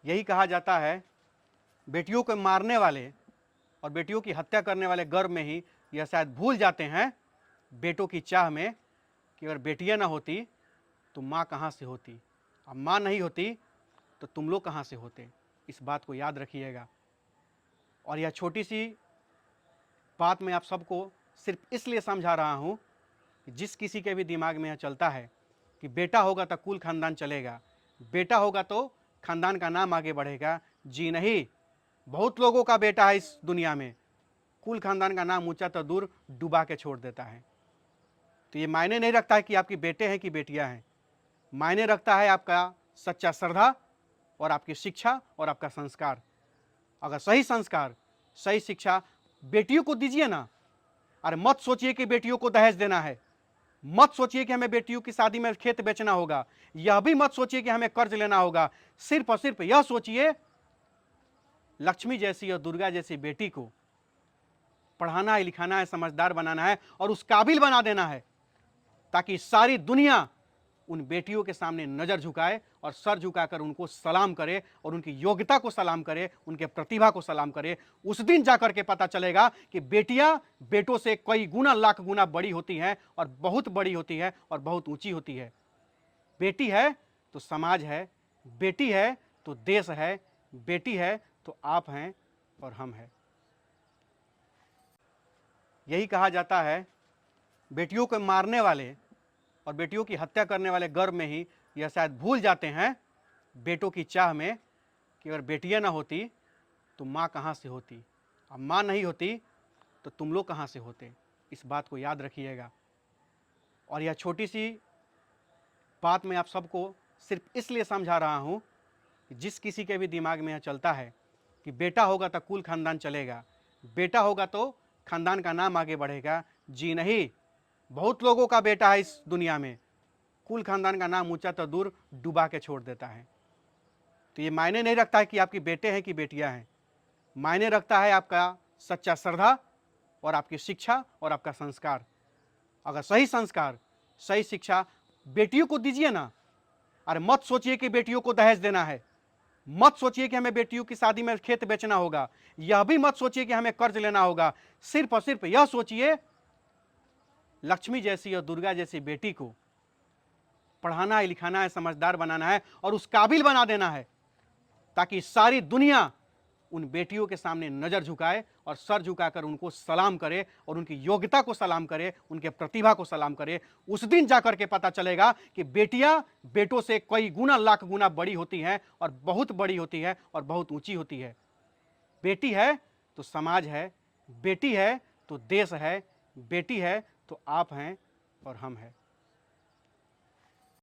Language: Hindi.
यही कहा जाता है, बेटियों को मारने वाले और बेटियों की हत्या करने वाले गर्व में ही यह शायद भूल जाते हैं बेटों की चाह में कि अगर बेटियां ना होती तो माँ कहाँ से होती, अब माँ नहीं होती तो तुम लोग कहाँ से होते। इस बात को याद रखिएगा। और यह छोटी सी बात मैं आप सबको सिर्फ इसलिए समझा रहा हूँ कि जिस किसी के भी दिमाग में यह चलता है कि बेटा होगा तो कुल खानदान चलेगा, बेटा होगा तो खानदान का नाम आगे बढ़ेगा, जी नहीं, बहुत लोगों का बेटा है इस दुनिया में, कुल खानदान का नाम ऊंचा तो दूर डुबा के छोड़ देता है। तो ये मायने नहीं रखता है कि आपकी बेटे हैं कि बेटियां हैं, मायने रखता है आपका सच्चा श्रद्धा और आपकी शिक्षा और आपका संस्कार। अगर सही संस्कार, सही शिक्षा बेटियों को दीजिए ना। अरे मत सोचिए कि बेटियों को दहेज देना है, मत सोचिए कि हमें बेटियों की शादी में खेत बेचना होगा, यह भी मत सोचिए कि हमें कर्ज लेना होगा। सिर्फ और सिर्फ यह सोचिए, लक्ष्मी जैसी और दुर्गा जैसी बेटी को पढ़ाना है, लिखाना है, समझदार बनाना है और उस काबिल बना देना है ताकि सारी दुनिया उन बेटियों के सामने नजर झुकाए और सर झुकाकर उनको सलाम करे और उनकी योग्यता को सलाम करे, उनके प्रतिभा को सलाम करे। उस दिन जाकर के पता चलेगा कि बेटियां बेटों से कई गुना लाख गुना बड़ी होती हैं और बहुत बड़ी होती है और बहुत ऊंची होती है। बेटी है तो समाज है, बेटी है तो देश है, बेटी है तो आप हैं और हम हैं। यही कहा जाता है, बेटियों को मारने वाले और बेटियों की हत्या करने वाले गर्व में ही यह शायद भूल जाते हैं बेटों की चाह में कि अगर बेटियां ना होती तो माँ कहाँ से होती, अब माँ नहीं होती तो तुम लोग कहाँ से होते। इस बात को याद रखिएगा। और यह छोटी सी बात मैं आप सबको सिर्फ इसलिए समझा रहा हूँ कि जिस किसी के भी दिमाग में यह चलता है कि बेटा होगा तो कुल खानदान चलेगा, बेटा होगा तो खानदान का नाम आगे बढ़ेगा, जी नहीं, बहुत लोगों का बेटा है इस दुनिया में, कुल खानदान का नाम ऊंचा तो दूर डुबा के छोड़ देता है। तो ये मायने नहीं रखता है कि आपकी बेटे हैं कि बेटियां हैं, मायने रखता है आपका सच्चा श्रद्धा और आपकी शिक्षा और आपका संस्कार। अगर सही संस्कार, सही शिक्षा बेटियों को दीजिए ना। अरे मत सोचिए कि बेटियों को दहेज देना है, मत सोचिए कि हमें बेटियों की शादी में खेत बेचना होगा, यह भी मत सोचिए कि हमें कर्ज लेना होगा। सिर्फ और सिर्फ यह सोचिए, लक्ष्मी जैसी और दुर्गा जैसी बेटी को पढ़ाना है, लिखाना है, समझदार बनाना है और उस काबिल बना देना है ताकि सारी दुनिया उन बेटियों के सामने नजर झुकाए और सर झुकाकर उनको सलाम करे और उनकी योग्यता को सलाम करे, उनके प्रतिभा को सलाम करे। उस दिन जाकर के पता चलेगा कि बेटियां बेटों से कई गुना लाख गुना बड़ी होती हैं और बहुत बड़ी होती है और बहुत ऊंची होती है। बेटी है तो समाज है, बेटी है तो देश है, बेटी है तो आप हैं और हम हैं।